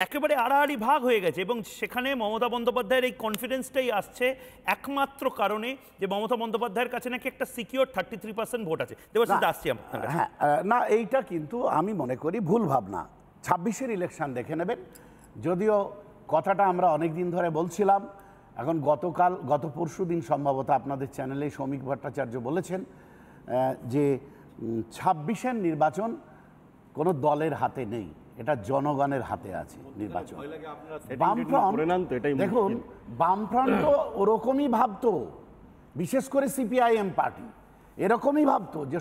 একেবারে আড়াআড়ি ভাগ হয়ে গেছে এবং সেখানে মমতা বন্দ্যোপাধ্যায়ের এই কনফিডেন্সটাই আসছে একমাত্র কারণে যে মমতা বন্দ্যোপাধ্যায়ের কাছে নাকি একটা সিকিউর 33% ভোট আছে। দেবাশিস আসছি আপনার কাছে। হ্যাঁ, না এইটা কিন্তু আমি মনে করি ভুল ভাবনা। 26-এর ইলেকশন দেখে নেবেন। যদিও কথাটা আমরা অনেক দিন ধরে বলছিলাম, এখন গত পরশু দিন সম্ভবত আপনাদের চ্যানেলে শ্রমিক ভট্টাচার্য বলেছেন যে 26-এর নির্বাচন কোনো দলের হাতে নেই, এটা জনগণের হাতে আছে নির্বাচন। দেখুন, বামফ্রন্ট ওরকমই ভাবতো, বিশেষ করে সিপিআইএম পার্টি এরকমই ভাবতো যে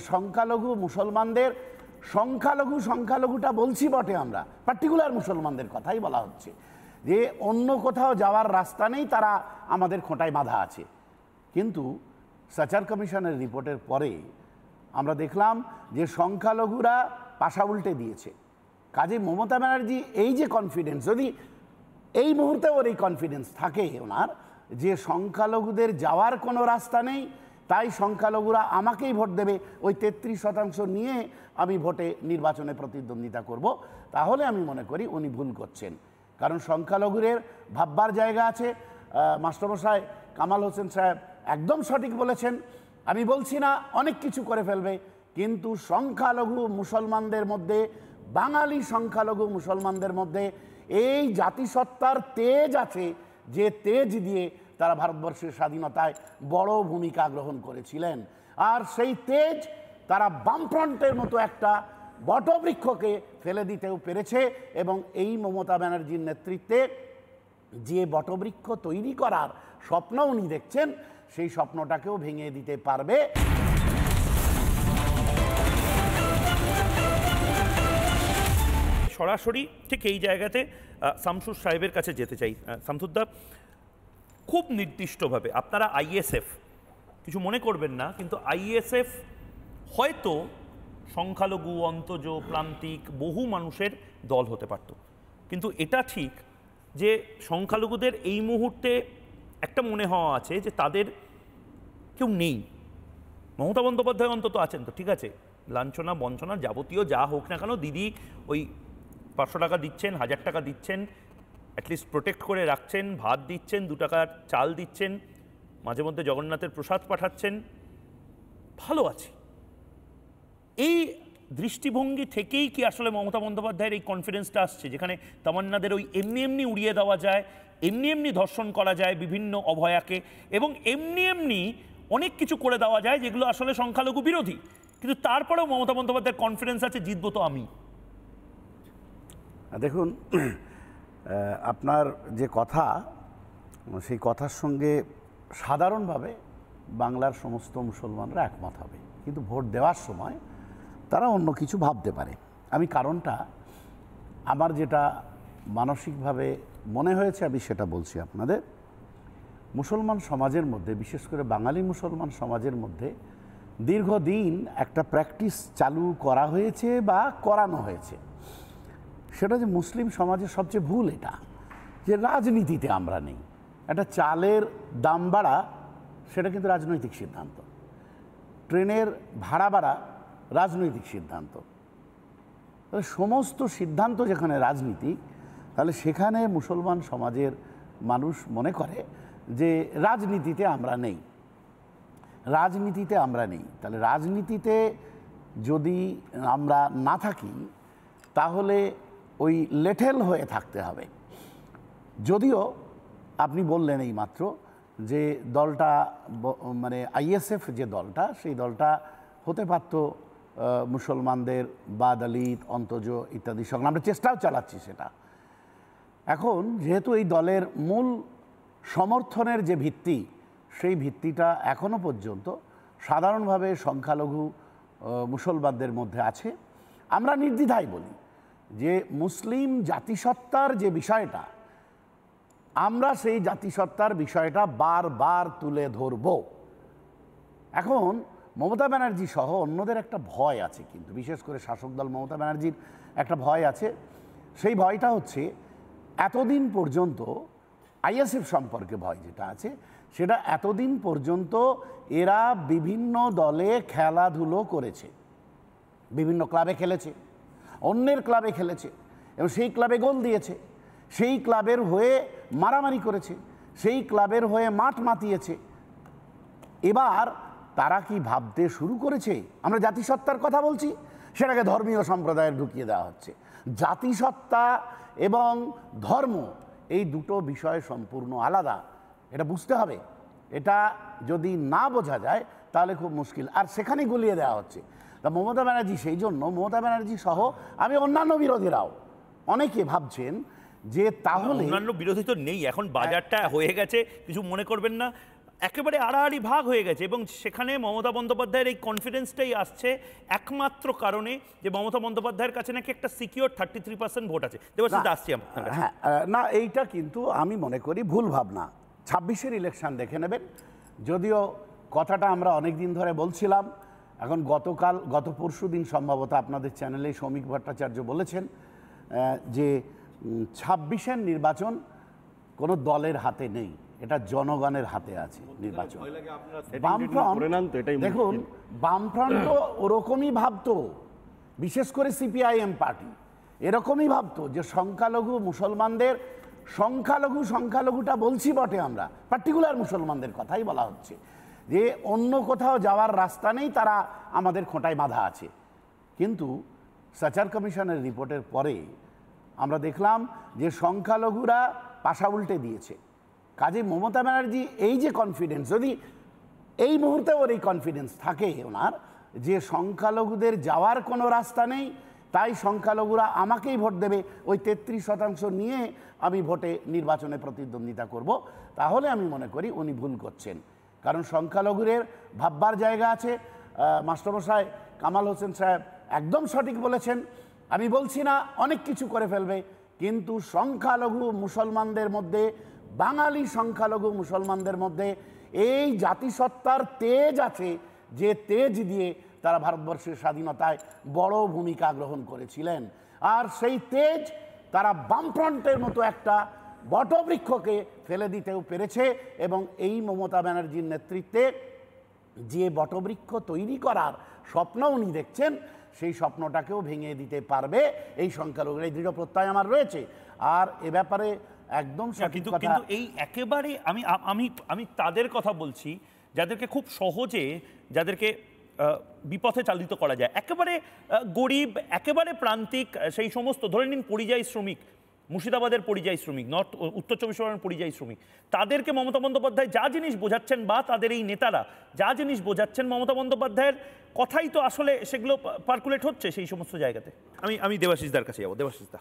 সংখ্যালঘুটা বলছি বটে, আমরা পার্টিকুলার মুসলমানদের কথাই বলা হচ্ছে, যে অন্য কোথাও যাওয়ার রাস্তা নেই, তারা আমাদের খোঁটায় বাঁধা আছে। কিন্তু সাচার কমিশনের রিপোর্টের পরে আমরা দেখলাম যে সংখ্যালঘুরা পাশা উল্টে দিয়েছে। কাজে মমতা ব্যানার্জি এই যে কনফিডেন্স, যদি এই মুহূর্তে ওর এই কনফিডেন্স থাকে ওনার যে সংখ্যালঘুদের যাওয়ার কোনো রাস্তা নেই, তাই সংখ্যালঘুরা আমাকেই ভোট দেবে, ওই 33% নিয়ে আমি ভোটে নির্বাচনে প্রতিদ্বন্দ্বিতা করব, তাহলে আমি মনে করি উনি ভুল করছেন। কারণ সংখ্যালঘুদের ভাববার জায়গা আছে। মাস্টারমশাই কামাল হোসেন সাহেব একদম সঠিক বলেছেন। আমি বলছি না অনেক কিছু করে ফেলবে, কিন্তু সংখ্যালঘু মুসলমানদের মধ্যে, বাঙালি সংখ্যালঘু মুসলমানদের মধ্যে এই জাতিসত্তার তেজ আছে, যে তেজ দিয়ে তারা ভারতবর্ষের স্বাধীনতায় বড় ভূমিকা গ্রহণ করেছিলেন। আর সেই তেজ তারা বামফ্রন্টের মতো একটা বটবৃক্ষকে ফেলে দিতেও পেরেছে, এবং এই মমতা ব্যানার্জির নেতৃত্বে যে বটবৃক্ষ তৈরি করার স্বপ্ন উনি দেখছেন, সেই স্বপ্নটাকেও ভেঙে দিতে পারবে। সরাসরি ঠিক এই জায়গাতে শামসুর সাহেবের কাছে যেতে চাই। শামসুদ্দা, খুব নির্দিষ্টভাবে আপনারা আইএসএফ, কিছু মনে করবেন না, কিন্তু আইএসএফ হয়তো সংখ্যালঘু, অন্তজ, প্রান্তিক বহু মানুষের দল হতে পারত, কিন্তু এটা ঠিক যে সংখ্যালঘুদের এই মুহূর্তে একটা মনে হওয়া আছে যে তাদের কেউ নেই। মমতা বন্দ্যোপাধ্যায় অন্তত আছেন তো, ঠিক আছে, লাঞ্ছনা বঞ্চনা যাবতীয় যা হোক না কেন, দিদি ওই 500 টাকা দিচ্ছেন, 1000 টাকা দিচ্ছেন, অ্যাটলিস্ট প্রোটেক্ট করে রাখছেন, ভাত দিচ্ছেন, 2 টাকার চাল দিচ্ছেন, মাঝে মধ্যে জগন্নাথের প্রসাদ পাঠাচ্ছেন, ভালো আছে। এই দৃষ্টিভঙ্গি থেকেই কি আসলে মমতা বন্দ্যোপাধ্যায়ের এই কনফিডেন্সটা আসছে, যেখানে তামান্নাদের ওই এমনি এমনি উড়িয়ে দেওয়া যায়, এমনি এমনি ধর্ষণ করা যায় বিভিন্ন অভয়াকে, এবং এমনি এমনি অনেক কিছু করে দেওয়া যায় যেগুলো আসলে সংখ্যালঘু বিরোধী, কিন্তু তারপরেও মমতা বন্দ্যোপাধ্যায়ের কনফিডেন্স আছে জিতবো তো আমি? দেখুন, আপনার যে কথা, সেই কথার সঙ্গে সাধারণভাবে বাংলার সমস্ত মুসলমানরা একমত হবে, কিন্তু ভোট দেওয়ার সময় তারা অন্য কিছু ভাবতে পারে। আমি কারণটা আমার যেটা মানসিকভাবে মনে হয়েছে আমি সেটা বলছি আপনাদের। মুসলমান সমাজের মধ্যে, বিশেষ করে বাঙালি মুসলমান সমাজের মধ্যে দীর্ঘদিন একটা প্র্যাকটিস চালু করা হয়েছে বা করানো হয়েছে, সেটা যে মুসলিম সমাজের সবচেয়ে ভুল এটা, যে রাজনীতিতে আমরা নেই। একটা চালের দাম বাড়া সেটা কিন্তু রাজনৈতিক সিদ্ধান্ত, ট্রেনের ভাড়া বাড়া রাজনৈতিক সিদ্ধান্ত। তাহলে সমস্ত সিদ্ধান্ত যেখানে রাজনীতিক, তাহলে সেখানে মুসলমান সমাজের মানুষ মনে করে যে রাজনীতিতে আমরা নেই, রাজনীতিতে আমরা নেই। তাহলে রাজনীতিতে যদি আমরা না থাকি, তাহলে ওই লেঠেল হয়ে থাকতে হবে। যদিও আপনি বললেন এই মাত্র যে দলটা, মানে আইএসএফ যে দলটা, সেই দলটা হতে পারত মুসলমানদের বা দলিত, অন্তজ ইত্যাদির সঙ্গে, আমরা চেষ্টাও চালাচ্ছি সেটা। এখন যেহেতু এই দলের মূল সমর্থনের যে ভিত্তি, সেই ভিত্তিটা এখনও পর্যন্ত সাধারণভাবে সংখ্যালঘু মুসলমানদের মধ্যে আছে, আমরা নির্দ্বিধায় বলি যে মুসলিম জাতিসত্তার যে বিষয়টা, আমরা সেই জাতিসত্তার বিষয়টা বারবার তুলে ধরব। এখন মমতা ব্যানার্জি সহ অন্যদের একটা ভয় আছে, কিন্তু বিশেষ করে শাসক দল মমতা ব্যানার্জির একটা ভয় আছে। সেই ভয়টা হচ্ছে এতদিন পর্যন্ত আইএসএফ সম্পর্কে ভয় যেটা আছে, সেটা এতদিন পর্যন্ত এরা বিভিন্ন দলে খেলাধুলো করেছে, বিভিন্ন ক্লাবে খেলেছে, অন্যের ক্লাবে খেলেছে, এবং সেই ক্লাবে গোল দিয়েছে, সেই ক্লাবের হয়ে মারামারি করেছে, সেই ক্লাবের হয়ে মাঠ মাতিয়েছে। এবার তারা কি ভাবতে শুরু করেছে আমরা জাতিসত্তার কথা বলছি, সেটাকে ধর্মীয় সম্প্রদায়ের ঢুকিয়ে দেওয়া হচ্ছে। জাতিসত্তা এবং ধর্ম এই দুটো বিষয় সম্পূর্ণ আলাদা, এটা বুঝতে হবে। এটা যদি না বোঝা যায় তাহলে খুব মুশকিল, আর সেখানে গুলিয়ে দেওয়া হচ্ছে। তা মমতা ব্যানার্জি, সেই জন্য মমতা ব্যানার্জি সহ আমি অন্যান্য বিরোধীরাও অনেকে ভাবছেন যে তাহলে অন্যান্য বিরোধী তো নেই, এখন বাজারটা হয়ে গেছে, কিছু মনে করবেন না, একেবারে আড়াআড়ি ভাগ হয়ে গেছে। এবং সেখানে মমতা বন্দ্যোপাধ্যায়ের এই কনফিডেন্সটাই আসছে একমাত্র কারণে যে মমতা বন্দ্যোপাধ্যায়ের কাছে নাকি একটা সিকিউর 33% ভোট আছে। দেবাশিস আসছি আপনার কাছে। হ্যাঁ, না এইটা কিন্তু আমি মনে করি ভুল ভাবনা। 26-এর ইলেকশন দেখে নেবেন। যদিও কথাটা আমরা অনেক দিন ধরে বলছিলাম, এখন গত পরশু দিন সম্ভবত আপনাদের চ্যানেলে শ্রমিক ভট্টাচার্য বলেছেন যে 26-এর নির্বাচন কোনো দলের হাতে নেই, এটা জনগণের হাতে আছে নির্বাচন। বামফ্রন্ট, দেখুন বামফ্রন্ট তো ওরকমই ভাবতো, বিশেষ করে সিপিআইএম পার্টি এরকমই ভাবতো যে সংখ্যালঘু মুসলমানদের, সংখ্যালঘুটা বলছি বটে, আমরা পার্টিকুলার মুসলমানদের কথাই বলা হচ্ছে, যে অন্য কোথাও যাওয়ার রাস্তা নেই, তারা আমাদের খোঁটায় বাঁধা আছে। কিন্তু সাচার কমিশনের রিপোর্টের পরে আমরা দেখলাম যে সংখ্যালঘুরা পাশা উল্টে দিয়েছে। কাজে মমতা ব্যানার্জি এই যে কনফিডেন্স, যদি এই মুহূর্তে ওর এই কনফিডেন্স থাকে ওনার যে সংখ্যালঘুদের যাওয়ার কোনো রাস্তা নেই, তাই সংখ্যালঘুরা আমাকেই ভোট দেবে, ওই 33% নিয়ে আমি ভোটে নির্বাচনে প্রতিদ্বন্দ্বিতা করব, তাহলে আমি মনে করি উনি ভুল করছেন। কারণ সংখ্যালঘুদের ভাববার জায়গা আছে। মাস্টারমশাই কামাল হোসেন সাহেব একদম সঠিক বলেছেন। আমি বলছি না অনেক কিছু করে ফেলবে, কিন্তু সংখ্যালঘু মুসলমানদের মধ্যে, বাঙালি সংখ্যালঘু মুসলমানদের মধ্যে এই জাতিসত্তার তেজ আছে, যে তেজ দিয়ে তারা ভারতবর্ষের স্বাধীনতায় বড় ভূমিকা গ্রহণ করেছিলেন। আর সেই তেজ তারা বামফ্রন্টের মতো একটা বটবৃক্ষকে ফেলে দিতেও পেরেছে। এবং এই মমতা ব্যানার্জির নেতৃত্বে যে বটবৃক্ষ তৈরি করার স্বপ্ন উনি দেখছেন, সেই স্বপ্নটাকেও ভেঙে দিতে পারবে এই সংখ্যালঘুরা, এই দৃঢ় প্রত্যয় আমার রয়েছে। আর এ ব্যাপারে একদম কিন্তু কিন্তু এই একেবারে আমি তাদের কথা বলছি যাদেরকে খুব সহজে, যাদেরকে বিপথে চালিত করা যায়, একেবারে গরিব, একেবারে প্রান্তিক, সেই সমস্ত ধরে নিন পরিযায়ী শ্রমিক, মুর্শিদাবাদের পরিযায়ী শ্রমিক, উত্তর চব্বিশ পরগনার পরিযায়ী শ্রমিক, তাদেরকে মমতা বন্দ্যোপাধ্যায় যা জিনিস বোঝাচ্ছেন, বা তাদের এই নেতারা যা জিনিস বোঝাচ্ছেন, মমতা বন্দ্যোপাধ্যায়ের কথাই তো আসলে সেগুলো পার্কুলেট হচ্ছে সেই সমস্ত জায়গাতে। আমি দেবাশিসদার কাছে যাবো। দেবাশিসদা,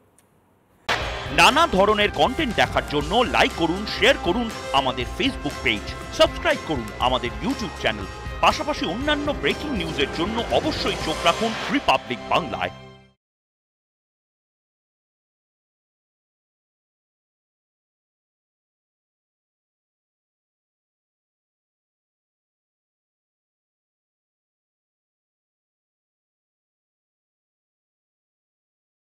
নানা ধরনের কন্টেন্ট দেখার জন্য লাইক করুন, শেয়ার করুন আমাদের ফেসবুক পেজ, সাবস্ক্রাইব করুন আমাদের ইউটিউব চ্যানেল, পাশাপাশি অন্যান্য ব্রেকিং নিউজের জন্য অবশ্যই চোখ রাখুন রিপাবলিক বাংলায়।